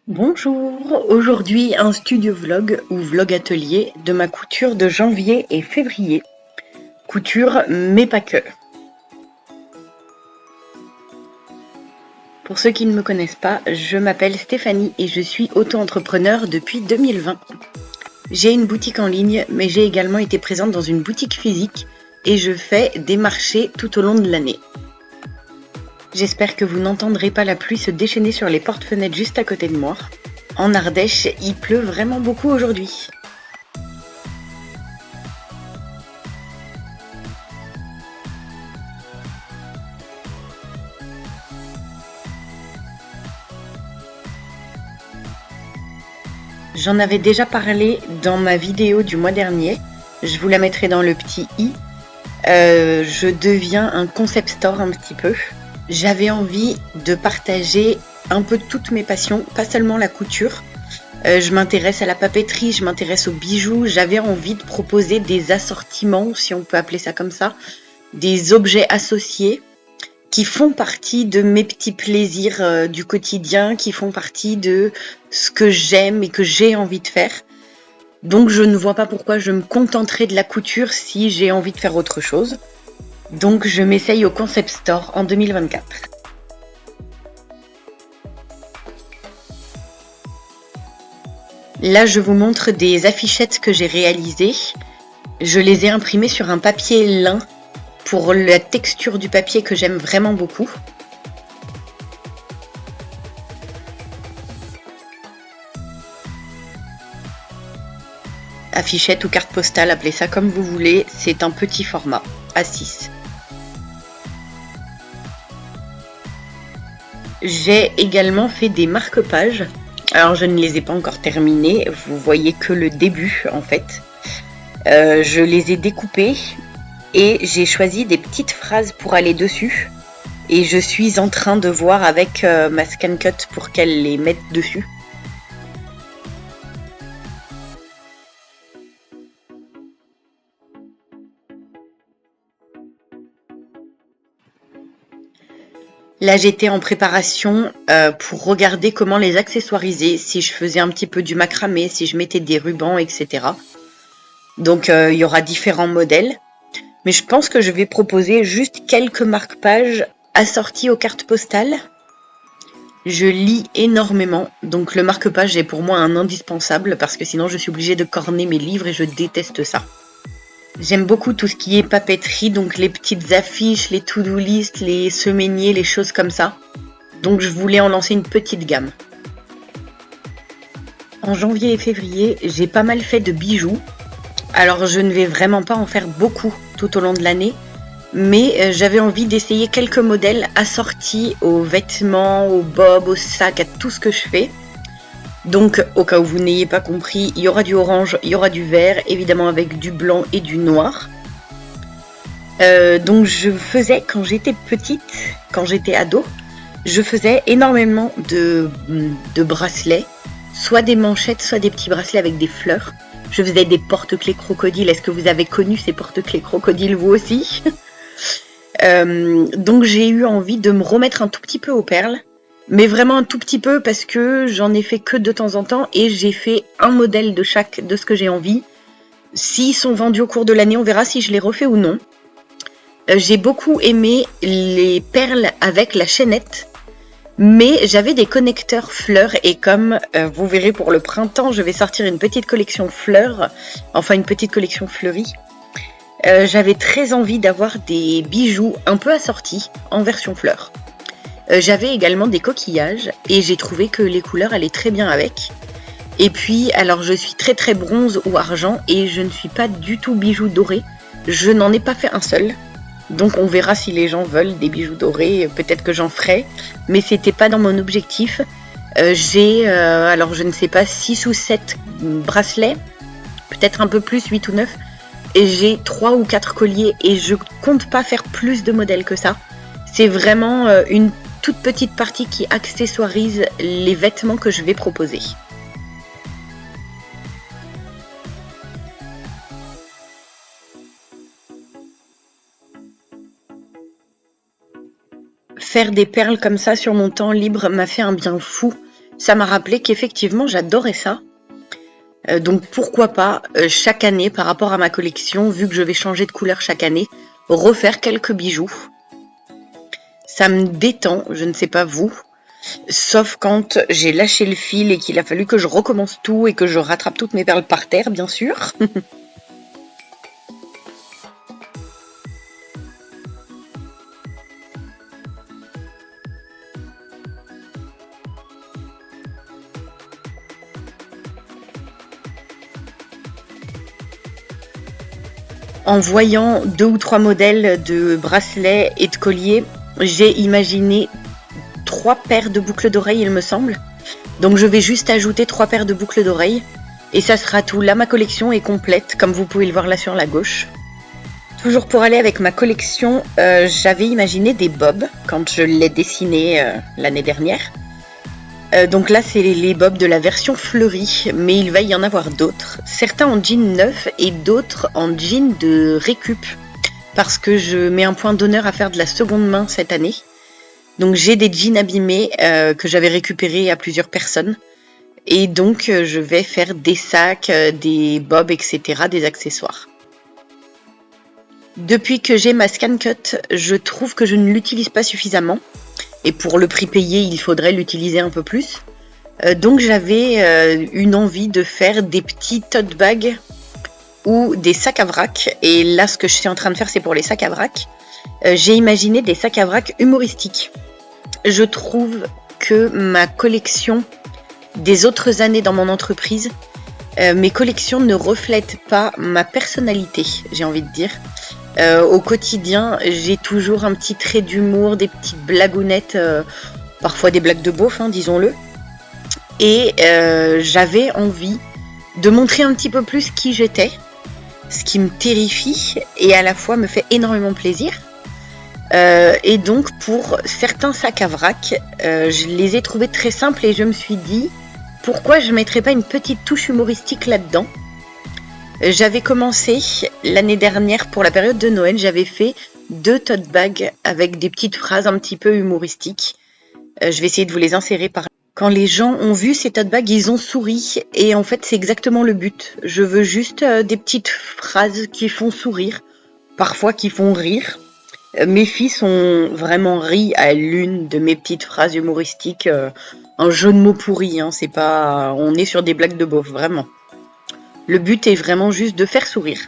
Bonjour, aujourd'hui un studio vlog ou vlog atelier de ma couture de janvier et février. Couture mais pas que. Pour ceux qui ne me connaissent pas, je m'appelle Stéphanie et je suis auto-entrepreneur depuis 2020. J'ai une boutique en ligne mais j'ai également été présente dans une boutique physique et je fais des marchés tout au long de l'année. J'espère que vous n'entendrez pas la pluie se déchaîner sur les portes-fenêtres juste à côté de moi. En Ardèche, il pleut vraiment beaucoup aujourd'hui. J'en avais déjà parlé dans ma vidéo du mois dernier. Je vous la mettrai dans le petit i. Je deviens un concept store un petit peu. J'avais envie de partager un peu toutes mes passions, pas seulement la couture. Je m'intéresse à la papeterie, je m'intéresse aux bijoux. J'avais envie de proposer des assortiments, si on peut appeler ça comme ça, des objets associés qui font partie de mes petits plaisirs du quotidien, qui font partie de ce que j'aime et que j'ai envie de faire. Donc je ne vois pas pourquoi je me contenterais de la couture si j'ai envie de faire autre chose. Donc je m'essaye au Concept Store en 2024. Là je vous montre des affichettes que j'ai réalisées. Je les ai imprimées sur un papier lin pour la texture du papier que j'aime vraiment beaucoup. Affichette ou carte postale, appelez ça comme vous voulez, c'est un petit format, A6. J'ai également fait des marque-pages. Alors je ne les ai pas encore terminés, vous voyez que le début en fait. Je les ai découpés et j'ai choisi des petites phrases pour aller dessus. Et je suis en train de voir avec ma ScanCut pour qu'elle les mette dessus. Là j'étais en préparation pour regarder comment les accessoiriser, si je faisais un petit peu du macramé, si je mettais des rubans, etc. Donc il y aura différents modèles. Mais je pense que je vais proposer juste quelques marque-pages assortis aux cartes postales. Je lis énormément, donc le marque-page est pour moi un indispensable parce que sinon je suis obligée de corner mes livres et je déteste ça. J'aime beaucoup tout ce qui est papeterie, donc les petites affiches, les to-do list, les semainiers, les choses comme ça. Donc je voulais en lancer une petite gamme. En janvier et février, j'ai pas mal fait de bijoux. Alors je ne vais vraiment pas en faire beaucoup tout au long de l'année, mais j'avais envie d'essayer quelques modèles assortis aux vêtements, aux bobs, aux sacs, à tout ce que je fais. Donc au cas où vous n'ayez pas compris, il y aura du orange, il y aura du vert, évidemment avec du blanc et du noir. Donc je faisais quand j'étais petite, quand j'étais ado, je faisais énormément de bracelets, soit des manchettes, soit des petits bracelets avec des fleurs. Je faisais des porte-clés crocodiles. Est-ce que vous avez connu ces porte-clés crocodiles vous aussi? Donc j'ai eu envie de me remettre un tout petit peu aux perles, mais vraiment un tout petit peu parce que j'en ai fait que de temps en temps et j'ai fait un modèle de chaque de ce que j'ai envie. S'ils sont vendus au cours de l'année, on verra si je les refais ou non. J'ai beaucoup aimé les perles avec la chaînette, mais j'avais des connecteurs fleurs et comme vous verrez pour le printemps, je vais sortir une petite collection fleurs, enfin une petite collection fleurie. J'avais très envie d'avoir des bijoux un peu assortis en version fleurs. J'avais également des coquillages et j'ai trouvé que les couleurs allaient très bien avec. Et puis, alors je suis très très bronze ou argent et je ne suis pas du tout bijoux dorés. Je n'en ai pas fait un seul. Donc on verra si les gens veulent des bijoux dorés, peut-être que j'en ferai. Mais c'était pas dans mon objectif. J'ai, alors je ne sais pas, 6 ou 7 bracelets, peut-être un peu plus, 8 ou 9. Et j'ai 3 ou 4 colliers et je compte pas faire plus de modèles que ça. C'est vraiment une toute petite partie qui accessoirise les vêtements que je vais proposer. Faire des perles comme ça sur mon temps libre m'a fait un bien fou. ça m'a rappelé qu'effectivement j'adorais ça. Donc pourquoi pas chaque année par rapport à ma collection, vu que je vais changer de couleur chaque année, refaire quelques bijoux. Ça me détend, je ne sais pas vous, sauf quand j'ai lâché le fil et qu'il a fallu que je recommence tout et que je rattrape toutes mes perles par terre, bien sûr. En voyant 2 ou 3 modèles de bracelets et de colliers, j'ai imaginé 3 paires de boucles d'oreilles, il me semble. Donc je vais juste ajouter 3 paires de boucles d'oreilles et ça sera tout. Là, ma collection est complète, comme vous pouvez le voir là sur la gauche. Toujours pour aller avec ma collection, j'avais imaginé des bobs quand je l'ai dessiné l'année dernière. Donc là, c'est les bobs de la version fleurie, mais il va y en avoir d'autres. Certains en jean neuf et d'autres en jean de récup, parce que je mets un point d'honneur à faire de la seconde main cette année. Donc j'ai des jeans abîmés que j'avais récupérés à plusieurs personnes. Et donc je vais faire des sacs, des bobs, etc., des accessoires. Depuis que j'ai ma ScanCut, je trouve que je ne l'utilise pas suffisamment. Et pour le prix payé, il faudrait l'utiliser un peu plus. Donc j'avais une envie de faire des petits tote bags ou des sacs à vrac. Et là, ce que je suis en train de faire, c'est pour les sacs à vrac. J'ai imaginé des sacs à vrac humoristiques. Je trouve que ma collection des autres années dans mon entreprise, mes collections ne reflètent pas ma personnalité, j'ai envie de dire. Au quotidien, j'ai toujours un petit trait d'humour, des petites blagounettes, parfois des blagues de beauf, hein, disons-le. Et j'avais envie de montrer un petit peu plus qui j'étais, ce qui me terrifie et à la fois me fait énormément plaisir. Et donc pour certains sacs à vrac, je les ai trouvés très simples et je me suis dit, pourquoi je ne mettrais pas une petite touche humoristique là-dedans ? J'avais commencé l'année dernière pour la période de Noël, j'avais fait 2 tote bags avec des petites phrases un petit peu humoristiques. Je vais essayer de vous les insérer par là. Quand les gens ont vu ces tote bags, ils ont souri et en fait c'est exactement le but. Je veux juste des petites phrases qui font sourire, parfois qui font rire. Mes fils ont vraiment ri à l'une de mes petites phrases humoristiques. Un jeu de mots pourri, hein, c'est pas... on est sur des blagues de beauf, vraiment. Le but est vraiment juste de faire sourire.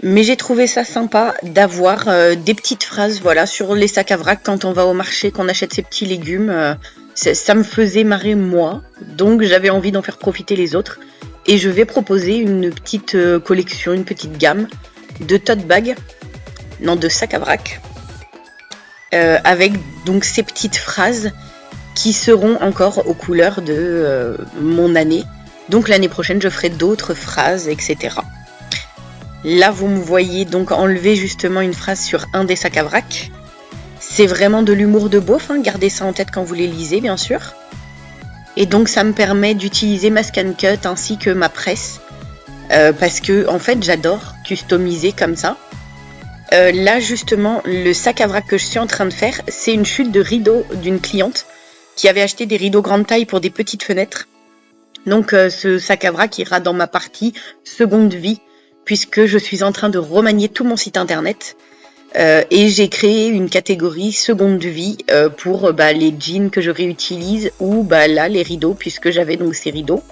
Mais j'ai trouvé ça sympa d'avoir des petites phrases voilà, sur les sacs à vrac quand on va au marché, qu'on achète ses petits légumes. Ça me faisait marrer moi, donc j'avais envie d'en faire profiter les autres. Et je vais proposer une petite collection, une petite gamme de tote bags, non de sacs à vrac, avec donc ces petites phrases qui seront encore aux couleurs de mon année. Donc l'année prochaine, je ferai d'autres phrases, etc. Là, vous me voyez donc enlever justement une phrase sur un des sacs à vrac. C'est vraiment de l'humour de beauf, hein, gardez ça en tête quand vous les lisez, bien sûr. Et donc ça me permet d'utiliser ma ScanCut ainsi que ma presse. Parce que en fait, j'adore customiser comme ça. Là, justement, le sac à vrac que je suis en train de faire, c'est une chute de rideaux d'une cliente qui avait acheté des rideaux grande taille pour des petites fenêtres. Donc ce sac à vrac ira dans ma partie seconde vie puisque je suis en train de remanier tout mon site internet et j'ai créé une catégorie seconde vie pour les jeans que je réutilise ou là les rideaux puisque j'avais donc ces rideaux.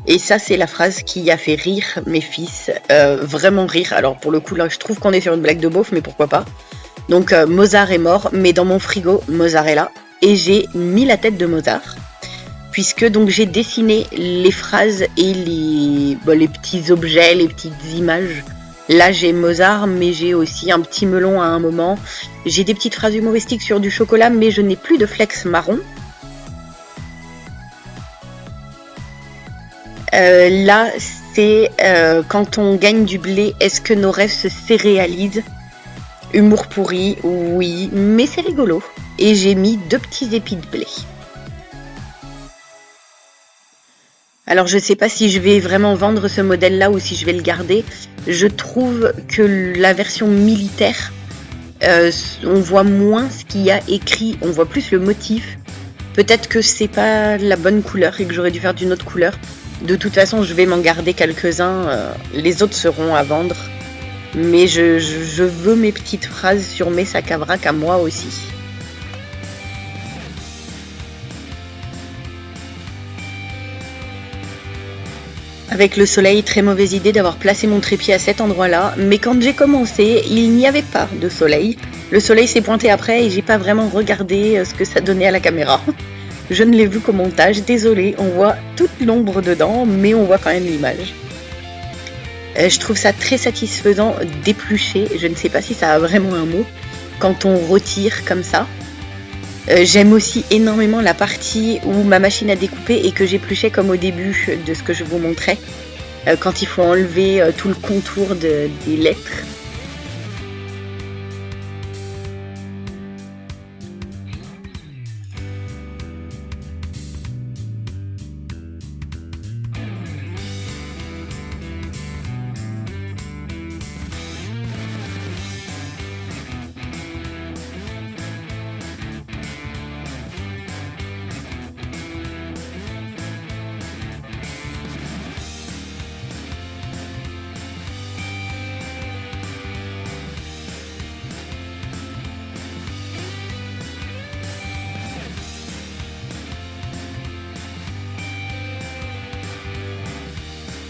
Et ça, c'est la phrase qui a fait rire mes fils, vraiment rire. Alors pour le coup, là, je trouve qu'on est sur une blague de beauf, mais pourquoi pas. Donc Mozart est mort, mais dans mon frigo, Mozart est là. Et j'ai mis la tête de Mozart, puisque donc j'ai dessiné les phrases et les petits objets, les petites images. Là, j'ai Mozart, mais j'ai aussi un petit melon à un moment. J'ai des petites phrases humoristiques sur du chocolat, mais je n'ai plus de flex marron. Là, c'est quand on gagne du blé, est-ce que nos rêves se réalisent ? Humour pourri, oui, mais c'est rigolo. Et j'ai mis 2 petits épis de blé. Alors je sais pas si je vais vraiment vendre ce modèle-là ou si je vais le garder. Je trouve que la version militaire, on voit moins ce qu'il y a écrit, on voit plus le motif. Peut-être que c'est pas la bonne couleur et que j'aurais dû faire d'une autre couleur. De toute façon, je vais m'en garder quelques-uns, les autres seront à vendre. Mais je veux mes petites phrases sur mes sacs à vrac à moi aussi. Avec le soleil, très mauvaise idée d'avoir placé mon trépied à cet endroit-là, mais quand j'ai commencé, il n'y avait pas de soleil. Le soleil s'est pointé après et j'ai pas vraiment regardé ce que ça donnait à la caméra. Je ne l'ai vu qu'au montage, désolé, on voit toute l'ombre dedans, mais on voit quand même l'image. Je trouve ça très satisfaisant d'éplucher, je ne sais pas si ça a vraiment un mot, quand on retire comme ça. J'aime aussi énormément la partie où ma machine a découpé et que j'épluchais comme au début de ce que je vous montrais, quand il faut enlever tout le contour des lettres.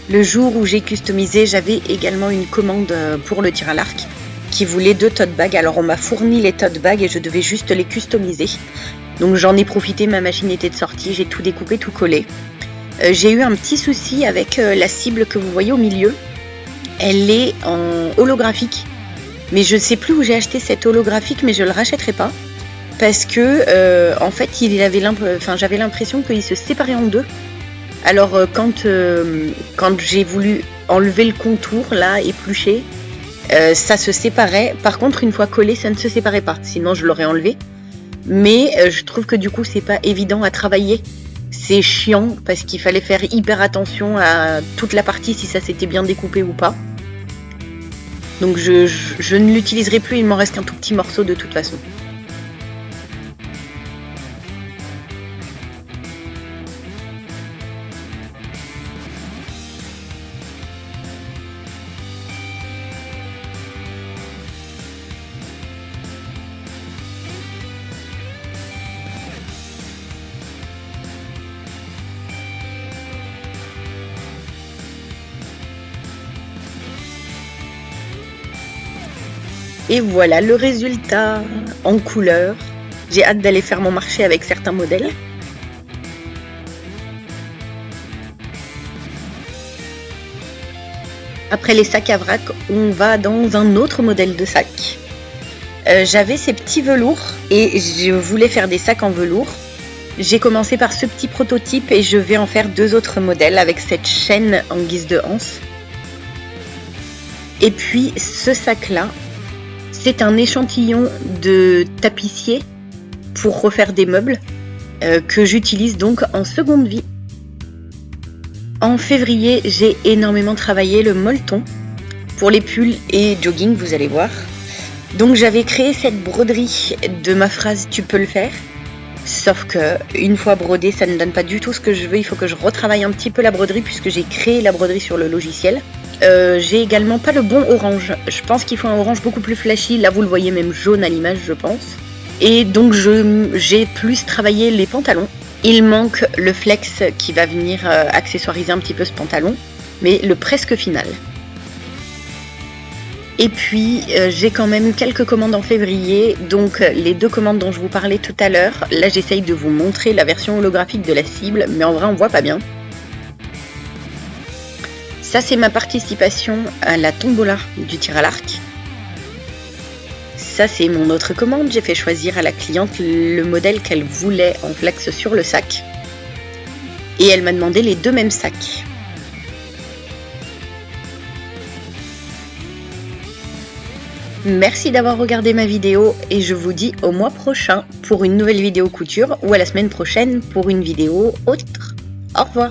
Le jour où j'ai customisé, j'avais également une commande pour le tir à l'arc qui voulait 2 tote bags. Alors on m'a fourni les tote bags et je devais juste les customiser. Donc j'en ai profité, ma machine était de sortie, j'ai tout découpé, tout collé. J'ai eu un petit souci avec la cible que vous voyez au milieu. Elle est en holographique. Mais je ne sais plus où j'ai acheté cette holographique, mais je ne le rachèterai pas. Parce que en fait, j'avais l'impression qu'il se séparait en deux. Alors quand j'ai voulu enlever le contour, là, éplucher, ça se séparait. Par contre, une fois collé, ça ne se séparait pas. Sinon, je l'aurais enlevé. Mais je trouve que du coup, c'est pas évident à travailler. C'est chiant parce qu'il fallait faire hyper attention à toute la partie, si ça s'était bien découpé ou pas. Donc je ne l'utiliserai plus, il m'en reste qu'un tout petit morceau de toute façon. Et voilà le résultat en couleur. J'ai hâte d'aller faire mon marché avec certains modèles. Après les sacs à vrac, on va dans un autre modèle de sac. J'avais ces petits velours et je voulais faire des sacs en velours. J'ai commencé par ce petit prototype et je vais en faire 2 autres modèles avec cette chaîne en guise de anse. Et puis ce sac-là, c'est un échantillon de tapissier pour refaire des meubles que j'utilise donc en seconde vie. En février, j'ai énormément travaillé le molleton pour les pulls et jogging, vous allez voir. Donc j'avais créé cette broderie de ma phrase « tu peux le faire ». Sauf que une fois brodé, ça ne donne pas du tout ce que je veux. Il faut que je retravaille un petit peu la broderie puisque j'ai créé la broderie sur le logiciel. J'ai également pas le bon orange. Je pense qu'il faut un orange beaucoup plus flashy. Là, vous le voyez même jaune à l'image, je pense. Et donc, j'ai plus travaillé les pantalons. Il manque le flex qui va venir accessoiriser un petit peu ce pantalon, mais le presque final. Et puis, j'ai quand même eu quelques commandes en février, donc les 2 commandes dont je vous parlais tout à l'heure. Là, j'essaye de vous montrer la version holographique de la cible, mais en vrai, on voit pas bien. Ça, c'est ma participation à la tombola du tir à l'arc. Ça, c'est mon autre commande. J'ai fait choisir à la cliente le modèle qu'elle voulait en flex sur le sac. Et elle m'a demandé les 2 mêmes sacs. Merci d'avoir regardé ma vidéo et je vous dis au mois prochain pour une nouvelle vidéo couture ou à la semaine prochaine pour une vidéo autre. Au revoir.